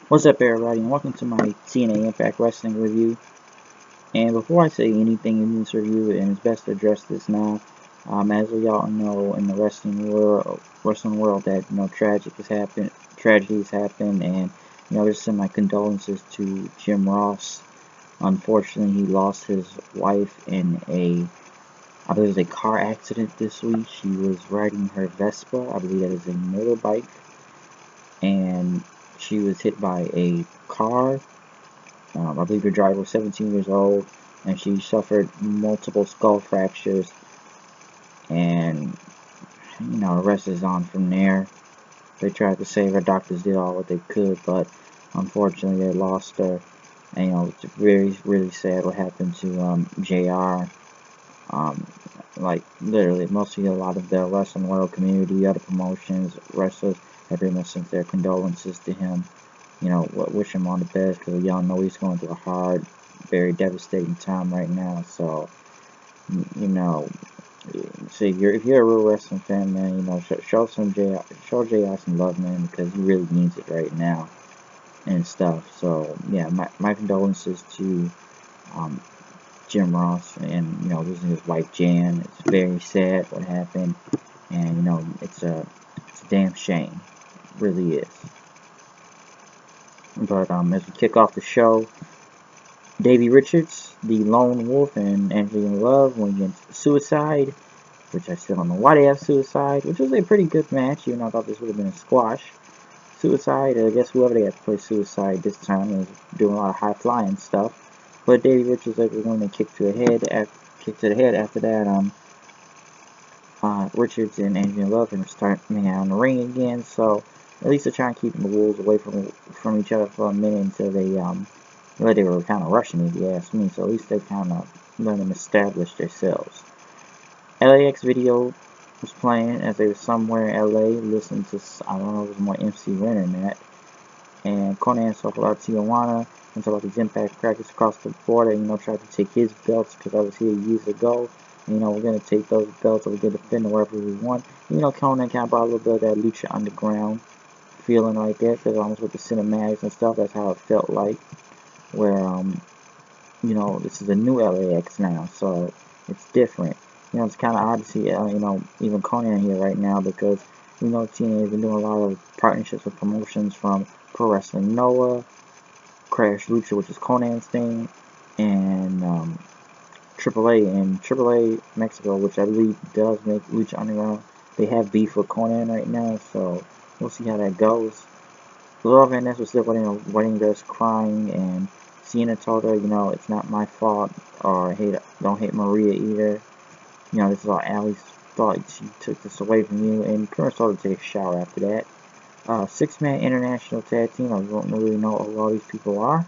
What's up, everybody, and welcome to my TNA IMPACT Wrestling review. And before I say anything in this review, and it's best to address this now, as we all know, in the wrestling world, that tragedies happen, and just send my condolences to Jim Ross. Unfortunately, he lost his wife in I believe it was a car accident this week. She was riding her Vespa, I believe that is a motorbike, and she was hit by a car. I believe the driver was 17 years old, and she suffered multiple skull fractures. And the rest is on from there. They tried to save her. Doctors did all what they could, but unfortunately, they lost her. And it's very, really sad what happened to JR. Like literally, mostly a lot of the wrestling world community, other promotions, wrestlers have pretty much sent their condolences to him. Wish him all the best, because y'all know he's going through a hard, very devastating time right now. So, see, if you're a real wrestling fan, man, show JR some love, man, because he really needs it right now and stuff. So, yeah, my condolences to Jim Ross, and losing his wife Jan. It's very sad what happened, and it's a damn shame, it really is. But as we kick off the show, Davey Richards, the Lone Wolf, and Angelina Love went against Suicide, which I still don't know why they have Suicide, which was a pretty good match, even though I thought this would have been a squash. Suicide, I guess whoever they had to play Suicide this time is doing a lot of high flying stuff. But Davey Richards was going to kick to the head. After that, Richards and Angelina Love are going to start hanging out in the ring again. So at least they're trying to keep the Wolves away from each other for a minute until they were kind of rushing it, if you ask me. So at least they kind of let them establish themselves. LAX video was playing as they were somewhere in LA listening to, I don't know if it was more MC Ren or not. And Conan talked about Tijuana and talked about these Impact practice across the border. Tried to take his belts because I was here years ago. We're going to take those belts and we're going to defend wherever we want. Conan kind of brought a little bit of that Lucha Underground feeling like that, because almost with the cinematics and stuff, that's how it felt like. Where, this is a new LAX now, so it's different. It's kind of odd to see, even Conan here right now, because TNA has been doing a lot of partnerships with promotions from Pro Wrestling Noah, Crash Lucha, which is Conan's thing, and AAA and AAA Mexico, which I believe does make Lucha Underground. They have beef with Conan right now, so we'll see how that goes. Laura Van Ness was still wedding dress crying, and Cena told her, it's not my fault, or don't hate Maria either. This is all Allie's fault. She took this away from you, and pretty much told her to take a shower after that. 6-man international tag team. I don't really know who all these people are.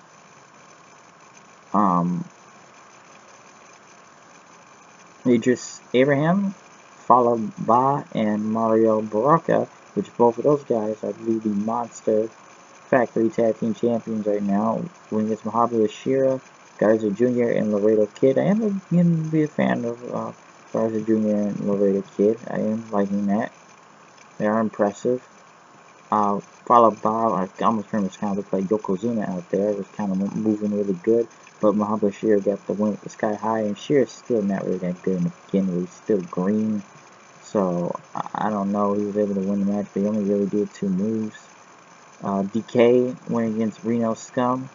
Idris Abraham, followed by and Mario Baraka, which both of those guys, I believe, the Monster Factory Tag Team Champions right now. Winning against Mahabali Shira, Garza Jr. and Laredo Kid. I am beginning to be a fan of Garza Jr. and Laredo Kid. I am liking that. They are impressive. Followed by, I almost pretty much kind of looked like Yokozuna out there. It was kind of moving really good. But Mahabali Shira got the win with the Sky High, and Shira's still not really that good in the beginning. He's still green. So, I don't know. He was able to win the match, but he only really did 2 moves. DK went against Reno Scum,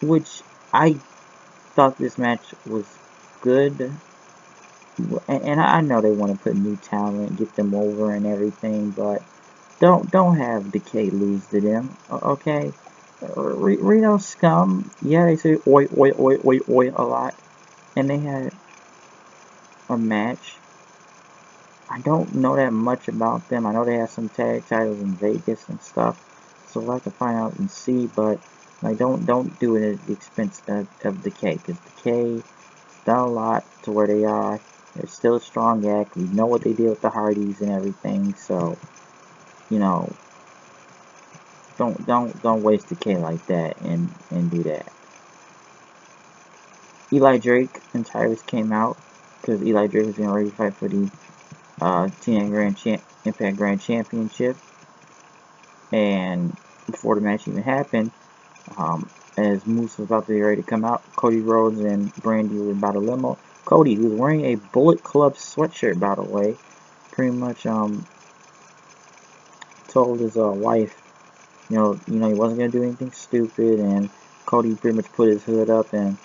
which I thought this match was good. And I know they want to put new talent, get them over and everything, but don't have Decay lose to them, okay? Reno Scum, yeah, they say oi, oi, oi, oi, oi a lot, and they had a match. I don't know that much about them. I know they have some tag titles in Vegas and stuff, so we'll have to find out and see, but don't do it at the expense of Decay, because Decay has done a lot to where they are. They're still a strong act. We know what they did with the Hardys and everything, so don't waste Decay like that and do that. Eli Drake and Tyrus came out because Eli Drake was getting ready to fight for the TNA Impact Grand Championship. And before the match even happened, as Moose was about to be ready to come out, Cody Rhodes and Brandy were about to limo. Cody, who was wearing a Bullet Club sweatshirt, by the way, pretty much told his wife, he wasn't gonna do anything stupid, and Cody pretty much put his hood up and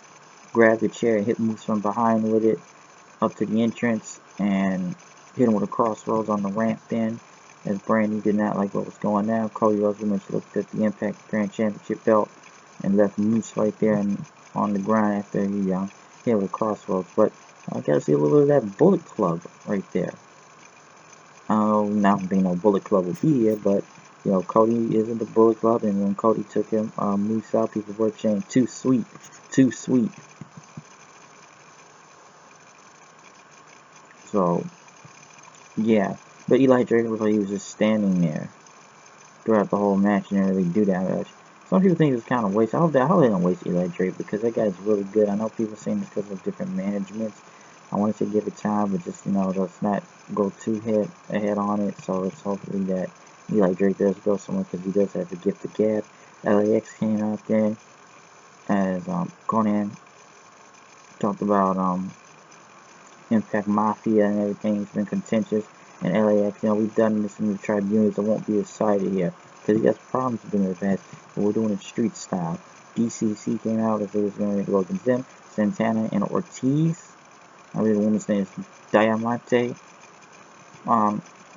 grabbed the chair and hit Moose from behind with it up to the entrance and hit him with a crossroads on the ramp. Then, as Brandy did not like what was going on, Cody Rhodes pretty much looked at the Impact Grand Championship belt and left Moose right there and on the ground after he hit with a crossroads. But I gotta see a little bit of that Bullet Club right there. Not being no Bullet Club will be here, but Cody is in the Bullet Club, and when Cody took him, Moose out, people were saying too sweet, too sweet. So yeah, but Eli Drake looked like he was just standing there throughout the whole match and didn't really do that much. Some people think it's kind of waste. I hope they don't waste Eli Drake because that guy's really good. I know people saying this because of different managements. I want to say give it time, but just let's not go too ahead on it. So let's hopefully that Eli Drake does go somewhere because he does have the gift of gab. LAX came out there as Conan talked about Impact Mafia and everything. It's been contentious. And LAX, we've done this in the tribunals. It won't be decided here because he has problems with them in the past. But we're doing it street style. DCC came out as it was going to go against them. Santana and Ortiz. I believe the woman's name is Diamante.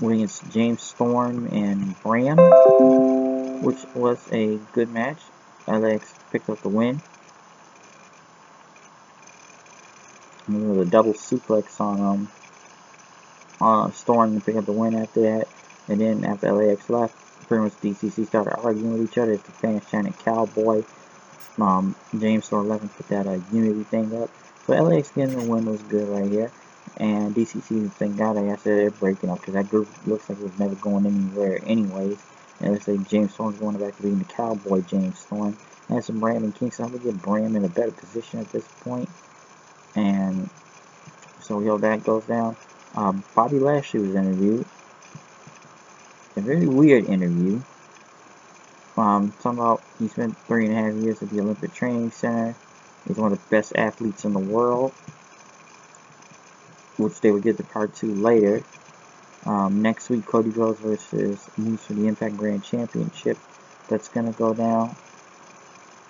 Against James Storm and Bram, which was a good match. LAX picked up the win. And there was a double suplex on Storm to pick up the win after that. And then after LAX left, pretty much DCC started arguing with each other. The fans chanted Cowboy. James Storm left and put that unity thing up. So LAX getting the win was good right here. And DCC, thank God, I said they're breaking up because that group looks like it was never going anywhere anyways. And it looks like James Storm's going back to being the Cowboy James Storm. And some Bram and Kingston. I'm going to get Bram in a better position at this point. And so, that goes down. Bobby Lashley was interviewed. A very weird interview. Talking about he spent 3.5 years at the Olympic Training Center. He's one of the best athletes in the world, which they would get to part 2 later. Next week, Cody Rhodes versus Moose for the Impact Grand Championship. That's going to go down.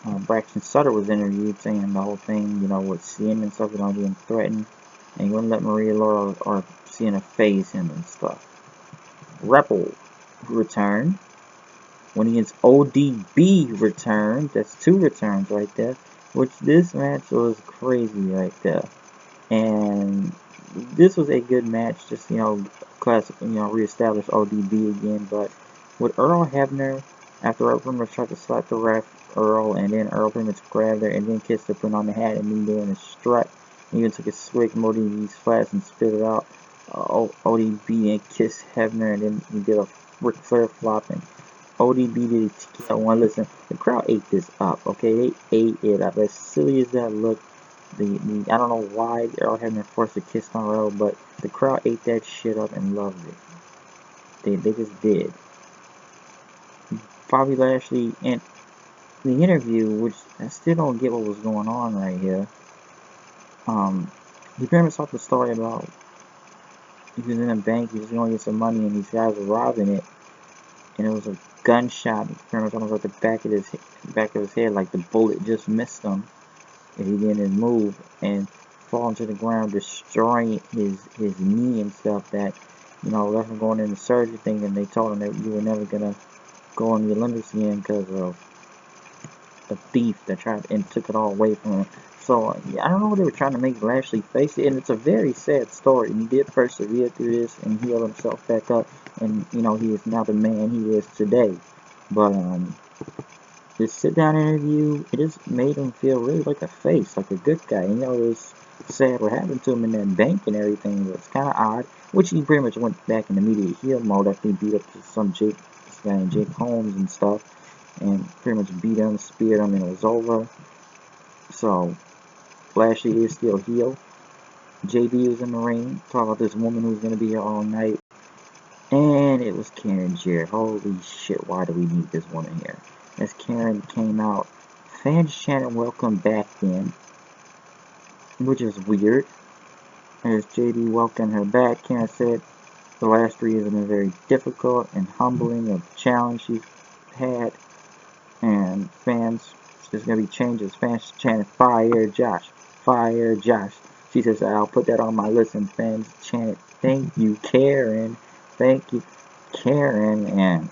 Braxton Sutter was interviewed saying the whole thing, with Cien and stuff, being threatened. And he wouldn't let Maria Laura or Cien phase him and stuff. Rebel returned. When against ODB returned. That's 2 returns right there. Which this match was crazy right there. And this was a good match. Just, classic, reestablish ODB again. But with Earl Hebner, after Earl pretty much tried to slap the ref, Earl, and then Earl pretty much grabbed her and then kissed her, put on the hat and me doing a strut. And even took a swig from ODB's flask and spit it out. ODB and kissed Hebner, and then he did a Ric Flair flop, and ODB did a tequila one. Listen, the crowd ate this up, okay? They ate it up. As silly as that looked, I don't know why Earl Hebner forced a kiss on Earl, but the crowd ate that shit up and loved it. They just did. Bobby Lashley, and the interview, which I still don't get what was going on right here. He pretty much told the story about he was in a bank, he was going to get some money, and these guys were robbing it, and it was a gunshot pretty much almost at the back of his head, like the bullet just missed him if he didn't move, and fall into the ground, destroying his knee and stuff. That left him going into surgery thing, and they told him that you were never gonna go on the Olympics again because of a thief that tried and took it all away from him. So I don't know what they were trying to make Lashley face it, and it's a very sad story. And he did persevere through this and heal himself back up, and he is now the man he is today. But this sit-down interview, it just made him feel really like a face, like a good guy. It was sad what happened to him in that bank and everything, but it's kind of odd. Which he pretty much went back in immediate heel mode after he beat up some this guy named Jake Holmes and stuff, and pretty much beat him, speared him, and it was over. So Lashley is still heel. JB was in the ring, talking about this woman who's going to be here all night. And And it was Karen Jarrett. Holy shit, why do we need this woman here? As Karen came out, fans chanted welcome back then, which is weird. As JD welcomed her back, Karen said the last 3 years have been very difficult and humbling of the challenge she's had. And fans, there's going to be changes. Fans chanted, fire Josh, fire Josh. She says, I'll put that on my list. And fans chanted, thank you, Karen. Thank you, Karen. And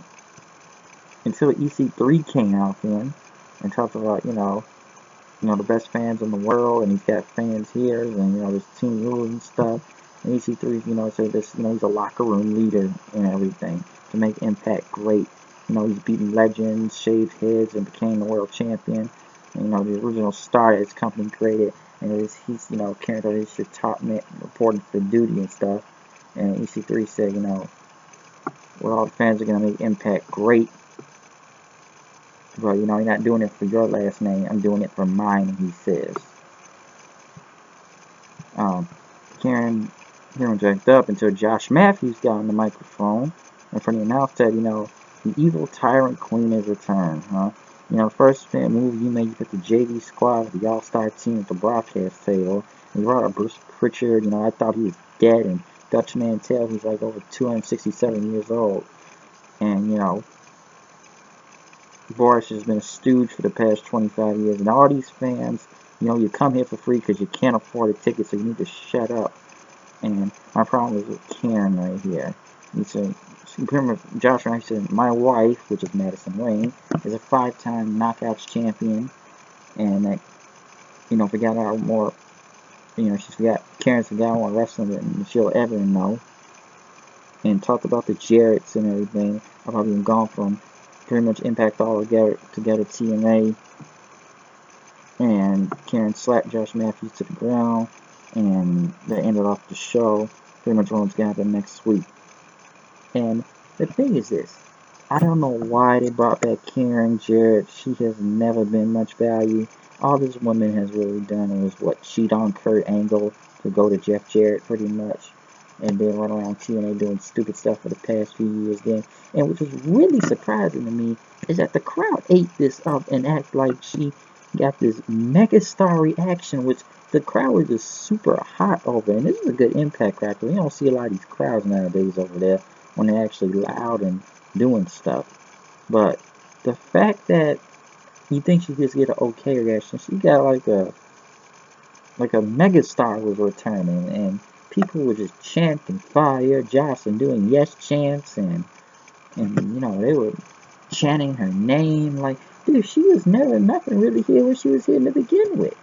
until EC3 came out then and talked about, the best fans in the world, and he's got fans here, and, there's team rules and stuff. And EC3, said this, he's a locker room leader and everything to make Impact great. He's beaten legends, shaved heads, and became the world champion. And, the original star that his company created. And he's, Karen said he's your top man reporting for duty and stuff. And EC3 said, well, all the fans are going to make Impact great. But, you're not doing it for your last name. I'm doing it for mine, he says. Karen jacked up until Josh Matthews got on the microphone. And for the announcer said, the evil tyrant queen has returned, huh? First move you made, you put the JV squad, the all-star team at the broadcast table. And you brought up Bruce Pritchard. I thought he was dead. And Dutch Mantel, he's like over 267 years old. And, Boris has been a stooge for the past 25 years. And all these fans, you come here for free because you can't afford a ticket, so you need to shut up. And my problem is with Karen right here. He said, Josh Wright said, my wife, which is Madison Rayne, is a 5-time Knockouts champion. And that, forgot out more, Karen's forgot more wrestling than she'll ever know. And talk about the Jarretts and everything. I've probably been gone from pretty much Impact all together TNA. And Karen slapped Josh Matthews to the ground. And that ended off the show. Pretty much what's going to happen next week. And the thing is this. I don't know why they brought back Karen Jarrett. She has never been much value. All this woman has really done was cheat on Kurt Angle to go to Jeff Jarrett pretty much. And then run around TNA doing stupid stuff for the past few years then. And which was really surprising to me is that the crowd ate this up and act like she got this megastar reaction, which the crowd was just super hot over. And this is a good Impact crowd. You don't see a lot of these crowds nowadays over there when they're actually loud and doing stuff. But the fact that you think she just get an okay reaction, she got like a megastar was returning, and people were just chanting fire Josh and doing yes chants, and they were chanting her name. Like, dude, she was never nothing really here when she was here to begin with.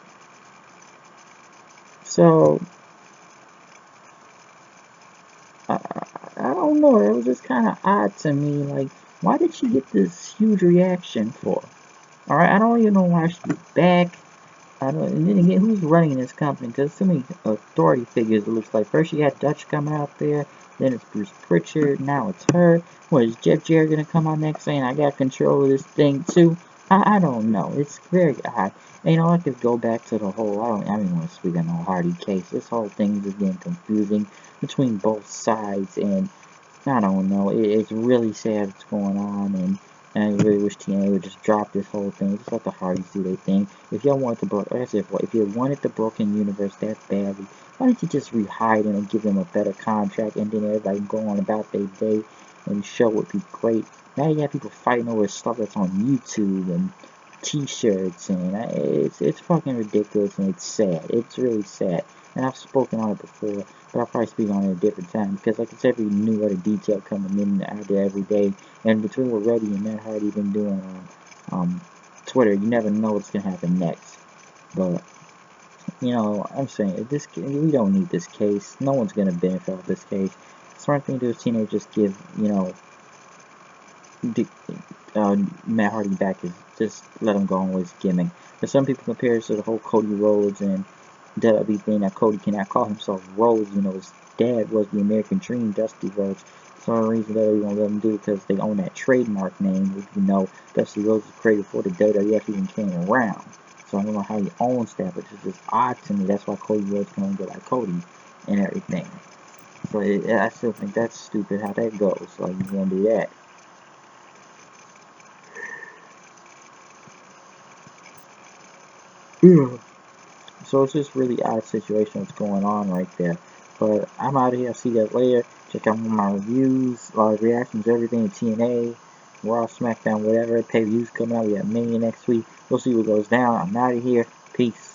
So I don't know, it was just kind of odd to me. Like, why did she get this huge reaction for? Alright, I don't even know why she's back. And then again, who's running this company? Because so many authority figures, it looks like. First you had Dutch coming out there, then it's Bruce Pritchard, now it's her. What, is Jeff Jarrett going to come out next saying, I got control of this thing too? I don't know. It's very odd. And I could go back to the whole, I don't even want to speak on no Hardy case. This whole thing is just getting confusing between both sides, and I don't know. It's really sad what's going on, and I really wish TNA would just drop this whole thing. Just let the Hardys do their thing. If y'all wanted if you wanted the Broken Universe that badly, why don't you just rehire them and give them a better contract, and then everybody can go on about their day, and the show would be great. Now you have people fighting over stuff that's on YouTube and T-shirts, and it's fucking ridiculous, and it's sad. It's really sad. And I've spoken on it before, but I'll probably speak on it a different time, because like it's every new other detail coming in out there every day. And between what Reddy and Matt Hardy been doing on Twitter, you never know what's gonna happen next. But I'm saying we don't need this case. No one's gonna benefit off this case. Smart thing to do is TNA just give Matt Hardy back, is just let him go on with his gimmick. But some people compare it to the whole Cody Rhodes and WWE thing, that Cody cannot call himself Rhodes. His dad was the American Dream, Dusty Rhodes. It's the only reason WWE won't let them do it, because they own that trademark name. Dusty Rhodes was created before the WWF even came around. So I don't know how he owns that, but it's just odd to me. That's why Cody Rhodes can only go like Cody and everything. So I still think that's stupid how that goes. Like, you can't do that. Yeah. So it's just really odd situation what's going on right there. But I'm out of here. I'll see you guys later. Check out my reviews, reactions, everything. TNA, Raw, SmackDown, whatever. Pay-per-views coming out. We got Mania next week. We'll see what goes down. I'm out of here. Peace.